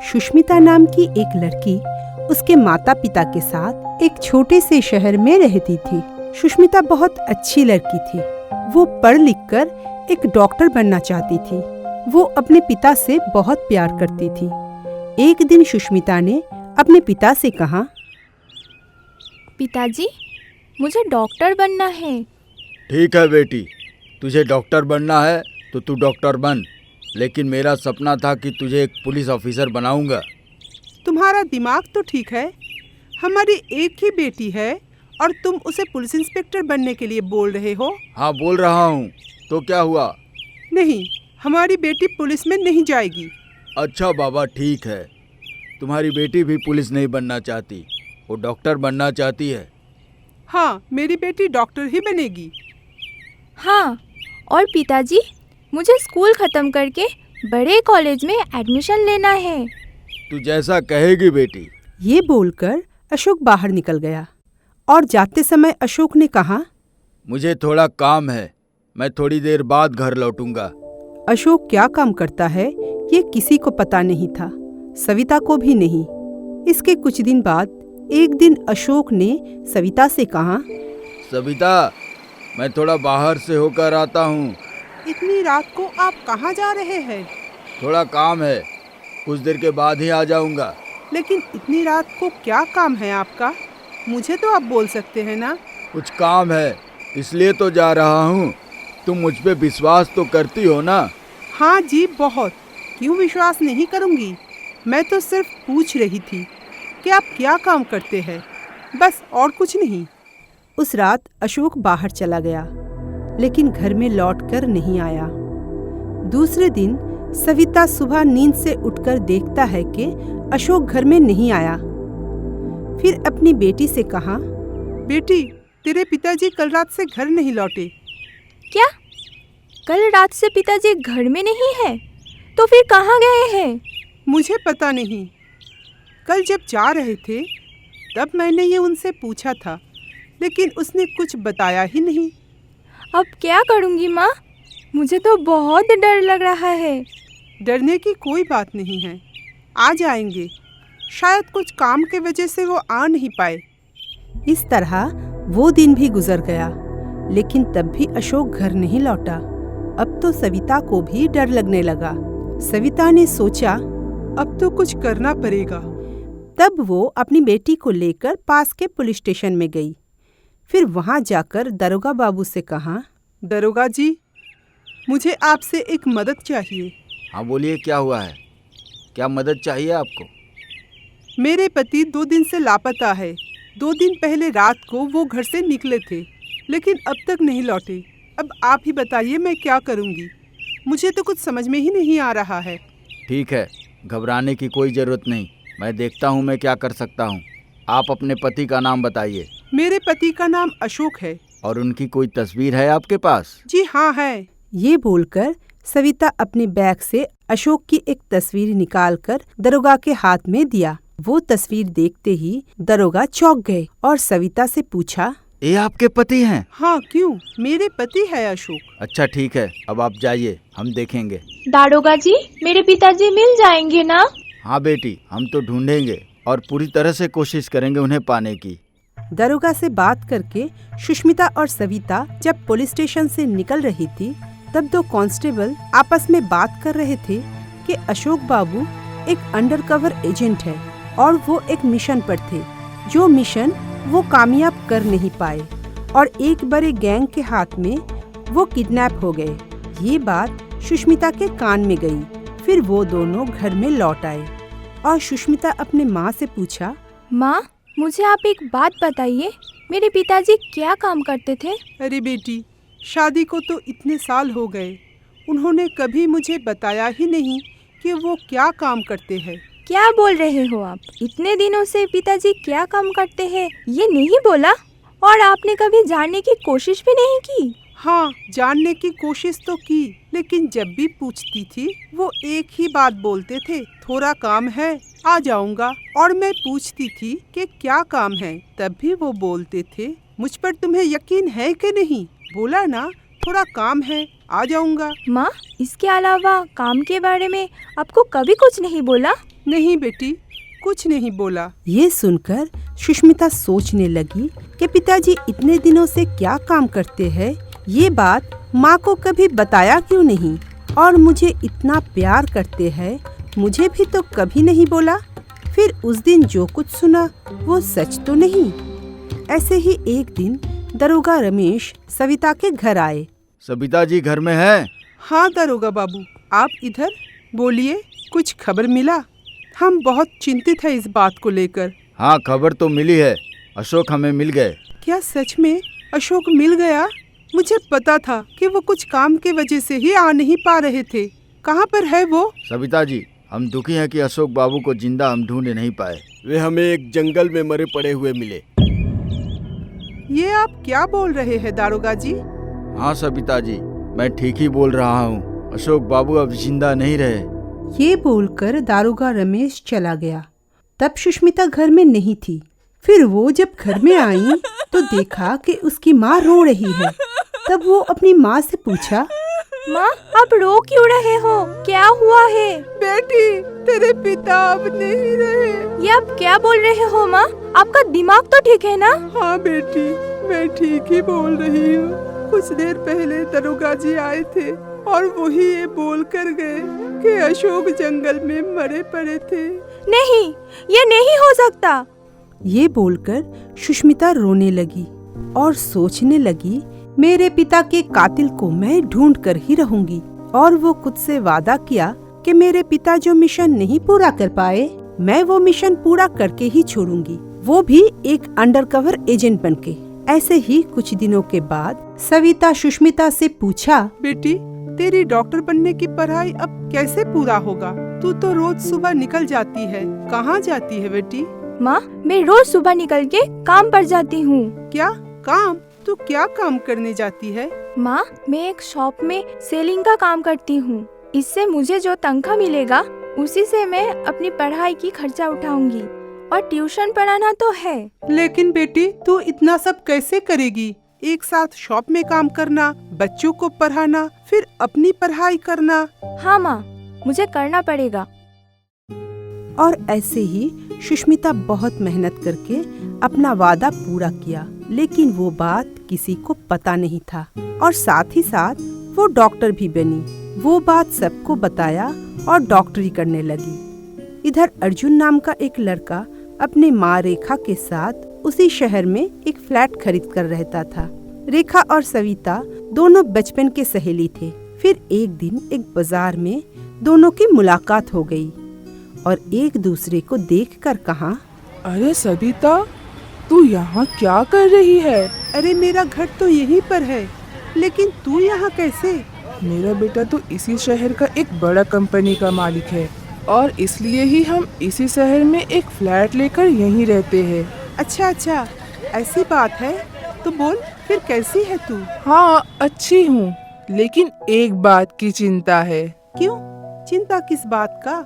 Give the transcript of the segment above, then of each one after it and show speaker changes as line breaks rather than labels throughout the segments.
सुष्मिता नाम की एक लड़की उसके माता पिता के साथ एक छोटे से शहर में रहती थी। सुष्मिता बहुत अच्छी लड़की थी। वो पढ़ लिख कर एक डॉक्टर बनना चाहती थी। वो अपने पिता से बहुत प्यार करती थी। एक दिन सुष्मिता ने अपने पिता से कहा,
पिताजी, मुझे डॉक्टर बनना है।
ठीक है बेटी, तुझे डॉक्टर बनना है तो तू डॉक्टर बन, लेकिन मेरा सपना था कि तुझे एक पुलिस ऑफिसर बनाऊंगा।
तुम्हारा दिमाग तो ठीक है। हमारी एक ही बेटी है और तुम उसे पुलिस इंस्पेक्टर बनने के लिए बोल रहे हो।
हाँ, बोल रहा हूँ, तो क्या हुआ?
नहीं, हमारी बेटी पुलिस में नहीं जाएगी।
अच्छा बाबा, ठीक है। तुम्हारी बेटी भी पुलिस नहीं बनना चाहती, वो डॉक्टर बनना चाहती है।
हाँ, मेरी बेटी डॉक्टर ही बनेगी।
हाँ, और पिताजी, मुझे स्कूल ख़त्म करके बड़े कॉलेज में एडमिशन लेना है।
तू जैसा कहेगी बेटी।
ये बोलकर अशोक बाहर निकल गया और जाते समय अशोक ने कहा,
मुझे थोड़ा काम है, मैं थोड़ी देर बाद घर लौटूंगा।
अशोक क्या काम करता है ये किसी को पता नहीं था, सविता को भी नहीं। इसके कुछ दिन बाद एक दिन अशोक ने सविता से कहा,
सविता, मैं थोड़ा बाहर से होकर आता हूँ।
इतनी रात को आप कहाँ जा रहे हैं?
थोड़ा काम है, कुछ देर के बाद ही आ जाऊंगा।
लेकिन इतनी रात को क्या काम है आपका? मुझे तो आप बोल सकते हैं ना।
कुछ काम है, इसलिए तो जा रहा हूँ। तुम मुझ पे विश्वास तो करती हो ना?
हाँ जी, बहुत। क्यों विश्वास नहीं करूँगी? मैं तो सिर्फ पूछ रही थी कि आप क्या काम करते हैं, बस, और कुछ नहीं। उस रात अशोक बाहर चला गया, लेकिन घर में लौट कर नहीं आया। दूसरे दिन सविता सुबह नींद से उठकर देखता है कि अशोक घर में नहीं आया। फिर अपनी बेटी से कहा, बेटी, तेरे पिताजी कल रात से घर नहीं लौटे।
क्या? कल रात से पिताजी घर में नहीं है? तो फिर कहाँ गए हैं?
मुझे पता नहीं। कल जब जा रहे थे तब मैंने ये उनसे पूछा था, लेकिन उसने कुछ बताया ही नहीं।
अब क्या करूँगी माँ? मुझे तो बहुत डर लग रहा है।
डरने की कोई बात नहीं है, आ जाएंगे। शायद कुछ काम के वजह से वो आ नहीं पाए। इस तरह वो दिन भी गुजर गया, लेकिन तब भी अशोक घर नहीं लौटा। अब तो सविता को भी डर लगने लगा। सविता ने सोचा, अब तो कुछ करना पड़ेगा। तब वो अपनी बेटी को लेकर पास के पुलिस स्टेशन में गई। फिर वहां जाकर दरोगा बाबू से कहा, दरोगा जी, मुझे आपसे एक मदद चाहिए।
हाँ बोलिए, क्या हुआ है? क्या मदद चाहिए आपको?
मेरे पति 2 दिन से लापता है। 2 दिन पहले रात को वो घर से निकले थे, लेकिन अब तक नहीं लौटे। अब आप ही बताइए, मैं क्या करूँगी? मुझे तो कुछ समझ में ही नहीं आ रहा है।
ठीक है, घबराने की कोई ज़रूरत नहीं, मैं देखता हूँ मैं क्या कर सकता हूँ। आप अपने पति का नाम बताइए।
मेरे पति का नाम अशोक है।
और उनकी कोई तस्वीर है आपके पास?
जी हाँ है। ये बोलकर सविता अपने बैग से अशोक की एक तस्वीर निकालकर दरोगा के हाथ में दिया। वो तस्वीर देखते ही दरोगा चौंक गए और सविता से पूछा,
ये आपके पति हैं?
हाँ, क्यों? मेरे पति है अशोक।
अच्छा ठीक है, अब आप जाइए, हम देखेंगे।
दारोगा जी, मेरे पिताजी मिल जाएंगे ना?
हाँ बेटी, हम तो ढूंढेंगे और पूरी तरह से कोशिश करेंगे उन्हें पाने की।
दरोगा से बात करके सुष्मिता और सविता जब पुलिस स्टेशन से निकल रही थी, तब 2 कांस्टेबल आपस में बात कर रहे थे कि अशोक बाबू एक अंडरकवर एजेंट है और वो एक मिशन पर थे, जो मिशन वो कामयाब कर नहीं पाए और एक बड़े गैंग के हाथ में वो किडनैप हो गए। ये बात सुष्मिता के कान में गई। फिर वो दोनों घर में लौट आए और सुष्मिता अपने माँ से पूछा,
माँ, मुझे आप एक बात बताइए, मेरे पिताजी क्या काम करते थे?
अरे बेटी, शादी को तो इतने साल हो गए, उन्होंने कभी मुझे बताया ही नहीं कि वो क्या काम करते हैं।
क्या बोल रहे हो आप? इतने दिनों से पिताजी क्या काम करते हैं ये नहीं बोला? और आपने कभी जानने की कोशिश भी नहीं की?
हाँ, जानने की कोशिश तो की, लेकिन जब भी पूछती थी वो एक ही बात बोलते थे, थोड़ा काम है, आ जाऊंगा। और मैं पूछती थी कि क्या काम है, तब भी वो बोलते थे, मुझ पर तुम्हें यकीन है कि नहीं? बोला ना, थोड़ा काम है, आ जाऊंगा।
माँ, इसके अलावा काम के बारे में आपको कभी कुछ नहीं बोला?
नहीं बेटी, कुछ नहीं बोला। ये सुनकर सुष्मिता सोचने लगी कि पिताजी इतने दिनों से क्या काम करते हैं। ये बात माँ को कभी बताया क्यों नहीं, और मुझे इतना प्यार करते हैं, मुझे भी तो कभी नहीं बोला। फिर उस दिन जो कुछ सुना वो सच तो नहीं। ऐसे ही एक दिन दरोगा रमेश सविता के घर आए।
सविता जी घर में है?
हाँ दरोगा बाबू, आप इधर बोलिए, कुछ खबर मिला? हम बहुत चिंतित हैं इस बात को लेकर।
हाँ, खबर तो मिली है, अशोक हमें मिल गए।
क्या सच में अशोक मिल गया? मुझे पता था कि वो कुछ काम के वजह से ही आ नहीं पा रहे थे। कहाँ पर है वो?
सविता जी, हम दुखी हैं कि अशोक बाबू को जिंदा हम ढूंढ नहीं पाए।
वे हमें एक जंगल में मरे पड़े हुए मिले।
ये आप क्या बोल रहे हैं दारोगा जी?
हाँ सविता जी, मैं ठीक ही बोल रहा हूँ। अशोक बाबू अब जिंदा नहीं रहे।
ये बोलकर दारोगा रमेश चला गया। तब सुष्मिता घर में नहीं थी। फिर वो जब घर में आई तो देखा कि उसकी माँ रो रही है। तब वो अपनी माँ से पूछा,
माँ, आप रो क्यों रहे हो? क्या हुआ है?
बेटी, तेरे पिता अब नहीं रहे।
ये आप क्या बोल रहे हो माँ? आपका दिमाग तो ठीक है ना?
हाँ बेटी, मैं ठीक ही बोल रही हूँ। कुछ देर पहले दरोगा जी आए थे और वही ये बोल कर गए कि अशोक जंगल में मरे पड़े थे।
नहीं, ये नहीं हो सकता।
ये बोलकर सुष्मिता रोने लगी और सोचने लगी, मेरे पिता के कातिल को मैं ढूंढ कर ही रहूंगी। और वो खुद से वादा किया कि मेरे पिता जो मिशन नहीं पूरा कर पाए, मैं वो मिशन पूरा करके ही छोड़ूंगी, वो भी एक अंडरकवर एजेंट बनके। ऐसे ही कुछ दिनों के बाद सविता सुष्मिता से पूछा, बेटी, तेरी डॉक्टर बनने की पढ़ाई अब कैसे पूरा होगा? तू तो रोज सुबह निकल जाती है, कहाँ जाती है बेटी?
माँ, मैं रोज सुबह निकल के काम पर जाती हूँ।
क्या काम? तू क्या काम करने जाती है?
माँ, मैं एक शॉप में सेलिंग का काम करती हूँ। इससे मुझे जो तनख्वाह मिलेगा उसी से मैं अपनी पढ़ाई की खर्चा उठाऊंगी, और ट्यूशन पढ़ाना तो है।
लेकिन बेटी, तू इतना सब कैसे करेगी? एक साथ शॉप में काम करना, बच्चों को पढ़ाना, फिर अपनी पढ़ाई करना।
हाँ माँ, मुझे करना पड़ेगा।
और ऐसे ही सुष्मिता बहुत मेहनत करके अपना वादा पूरा किया, लेकिन वो बात किसी को पता नहीं था। और साथ ही साथ वो डॉक्टर भी बनी। वो बात सबको बताया और डॉक्टरी करने लगी। इधर अर्जुन नाम का एक लड़का अपने माँ रेखा के साथ उसी शहर में एक फ्लैट खरीद कर रहता था। रेखा और सविता दोनों बचपन के सहेली थे। फिर एक दिन एक बाजार में दोनों की मुलाकात हो गई और एक दूसरे को देखकर कहा,
अरे सविता, तू यहाँ क्या कर रही है?
अरे मेरा घर तो यहीं पर है, लेकिन तू यहाँ कैसे?
मेरा बेटा तो इसी शहर का एक बड़ा कंपनी का मालिक है, और इसलिए ही हम इसी शहर में एक फ्लैट लेकर यहीं रहते हैं।
अच्छा अच्छा, ऐसी बात है, तो बोल फिर कैसी है तू?
हाँ, अच्छी हूँ, लेकिन एक बात की चिंता है।
क्यों? चिंता किस बात का?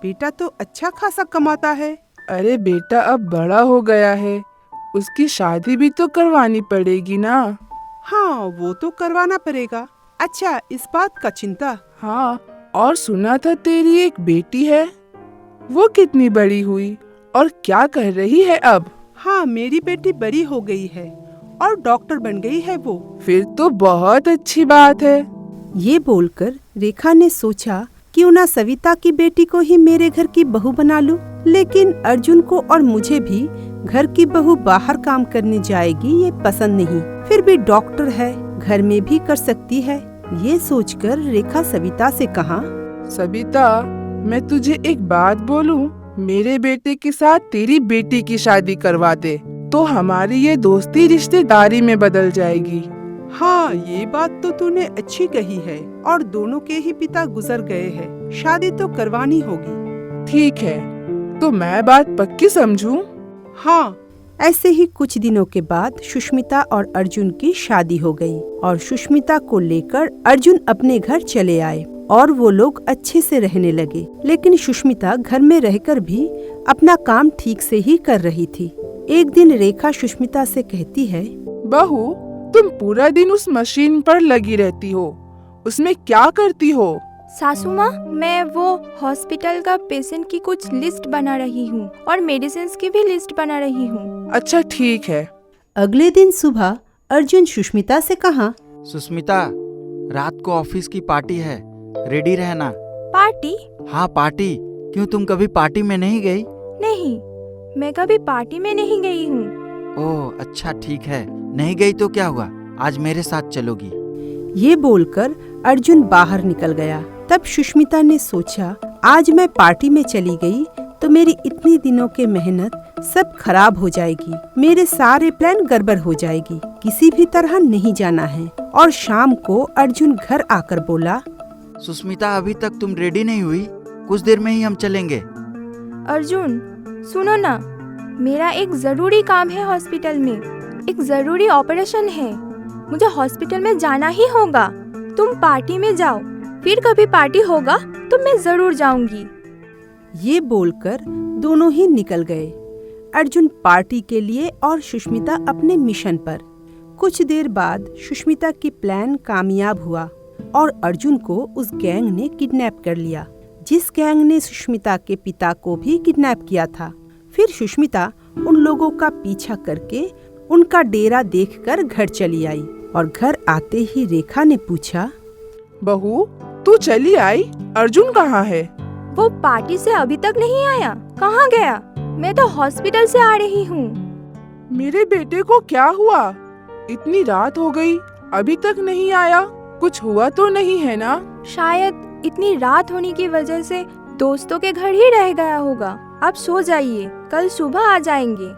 बेटा तो अच्छा खासा कमाता है।
अरे बेटा अब बड़ा हो गया है, उसकी शादी भी तो करवानी पड़ेगी ना।
हाँ, वो तो करवाना पड़ेगा। अच्छा, इस बात का चिंता?
हाँ, और सुना था तेरी एक बेटी है, वो कितनी बड़ी हुई और क्या कर रही है अब?
हाँ, मेरी बेटी बड़ी हो गई है और डॉक्टर बन गई है वो।
फिर तो बहुत अच्छी बात है।
ये बोलकर रेखा ने सोचा, क्यों ना सविता की बेटी को ही मेरे घर की बहू बना लूं। लेकिन अर्जुन को और मुझे भी घर की बहू बाहर काम करने जाएगी ये पसंद नहीं। फिर भी डॉक्टर है, घर में भी कर सकती है। ये सोचकर रेखा सविता से कहा,
सविता, मैं तुझे एक बात बोलूं, मेरे बेटे के साथ तेरी बेटी की शादी करवा दे तो हमारी ये दोस्ती रिश्तेदारी में बदल जाएगी।
हाँ, ये बात तो तूने अच्छी कही है, और दोनों के ही पिता गुजर गए हैं, शादी तो करवानी होगी।
ठीक है, तो मैं बात पक्की समझूं?
हाँ। ऐसे ही कुछ दिनों के बाद सुष्मिता और अर्जुन की शादी हो गई और सुष्मिता को लेकर अर्जुन अपने घर चले आए और वो लोग अच्छे से रहने लगे। लेकिन सुष्मिता घर में रहकर भी अपना काम ठीक से ही कर रही थी। एक दिन रेखा सुष्मिता से कहती है,
बहू, तुम पूरा दिन उस मशीन पर लगी रहती हो, उसमें क्या करती हो?
सासू माँ, मैं वो हॉस्पिटल का पेशेंट की कुछ लिस्ट बना रही हूँ और मेडिसिन की भी लिस्ट बना रही हूँ।
अच्छा ठीक है।
अगले दिन सुबह अर्जुन सुष्मिता से कहा,
सुष्मिता, रात को ऑफिस की पार्टी है, रेडी रहना।
पार्टी?
हाँ पार्टी। क्यों, तुम कभी पार्टी में नहीं गई?
नहीं, मैं कभी पार्टी में नहीं गई हूँ।
ओह अच्छा ठीक है, नहीं गई तो क्या हुआ, आज मेरे साथ चलोगी।
ये बोलकर अर्जुन बाहर निकल गया। तब सुष्मिता ने सोचा, आज मैं पार्टी में चली गई तो मेरी इतनी दिनों की मेहनत सब खराब हो जाएगी, मेरे सारे प्लान गड़बड़ हो जाएगी, किसी भी तरह नहीं जाना है। और शाम को अर्जुन घर आकर बोला,
सुष्मिता, अभी तक तुम रेडी नहीं हुई, कुछ देर में ही हम चलेंगे।
अर्जुन सुनो ना, मेरा एक जरूरी काम है हॉस्पिटल में, एक जरूरी ऑपरेशन है, मुझे हॉस्पिटल में जाना ही होगा। तुम पार्टी में जाओ, फिर कभी पार्टी होगा तो मैं जरूर जाऊंगी।
ये बोलकर दोनों ही निकल गए, अर्जुन पार्टी के लिए और सुष्मिता अपने मिशन पर। कुछ देर बाद सुष्मिता की प्लान कामयाब हुआ और अर्जुन को उस गैंग ने किडनैप कर लिया, जिस गैंग ने सुष्मिता के पिता को भी किडनैप किया था। फिर सुष्मिता उन लोगों का पीछा करके उनका डेरा देखकर घर चली आई और घर आते ही रेखा ने पूछा,
बहू तू चली आई, अर्जुन कहाँ है?
वो पार्टी से अभी तक नहीं आया, कहाँ गया? मैं तो हॉस्पिटल से आ रही हूँ।
मेरे बेटे को क्या हुआ? इतनी रात हो गई, अभी तक नहीं आया, कुछ हुआ तो नहीं है ना?
शायद इतनी रात होने की वजह से दोस्तों के घर ही रह गया होगा। आप सो जाइए, कल सुबह आ जाएंगे।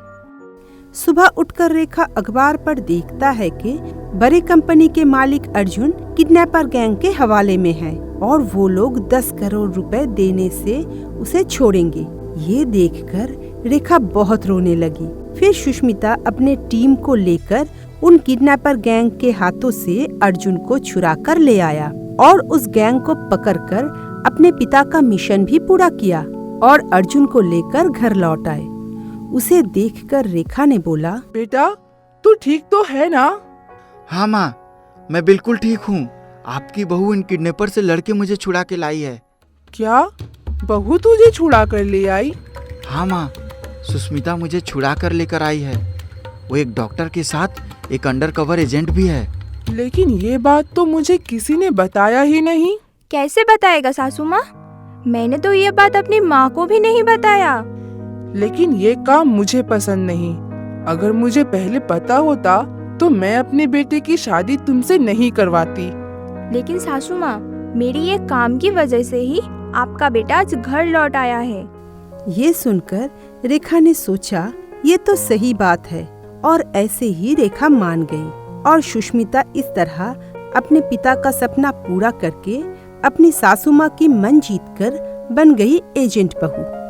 सुबह उठकर रेखा अखबार पर देखता है कि बड़े कंपनी के मालिक अर्जुन किडनैपर गैंग के हवाले में है और वो लोग 10 करोड़ रुपए देने से उसे छोड़ेंगे। ये देखकर रेखा बहुत रोने लगी। फिर सुष्मिता अपने टीम को लेकर उन किडनैपर गैंग के हाथों से अर्जुन को छुरा कर ले आया और उस गैंग को पकड़कर अपने पिता का मिशन भी पूरा किया और अर्जुन को लेकर घर लौट आए। उसे देखकर रेखा ने बोला,
बेटा तू ठीक तो है ना?
हाँ माँ, मैं बिल्कुल ठीक हूँ। आपकी बहू इन किडनैपर से लड़के मुझे छुड़ा के लाई है।
क्या बहू तुझे छुड़ा कर ले आई?
हाँ माँ, सुष्मिता मुझे छुड़ा कर लेकर आई है। वो एक डॉक्टर के साथ एक अंडरकवर एजेंट भी है।
लेकिन ये बात तो मुझे किसी ने बताया ही नहीं।
कैसे बताएगा सासू माँ? मैंने तो ये बात अपनी माँ को भी नहीं बताया।
लेकिन ये काम मुझे पसंद नहीं। अगर मुझे पहले पता होता तो मैं अपने बेटे की शादी तुमसे नहीं करवाती।
लेकिन सासू माँ, मेरी ये काम की वजह से ही आपका बेटा आज घर लौट आया है।
ये सुनकर रेखा ने सोचा, ये तो सही बात है, और ऐसे ही रेखा मान गई और सुष्मिता इस तरह अपने पिता का सपना पूरा करके अपनी सासू माँ की मन जीतकर बन गई एजेंट बहू।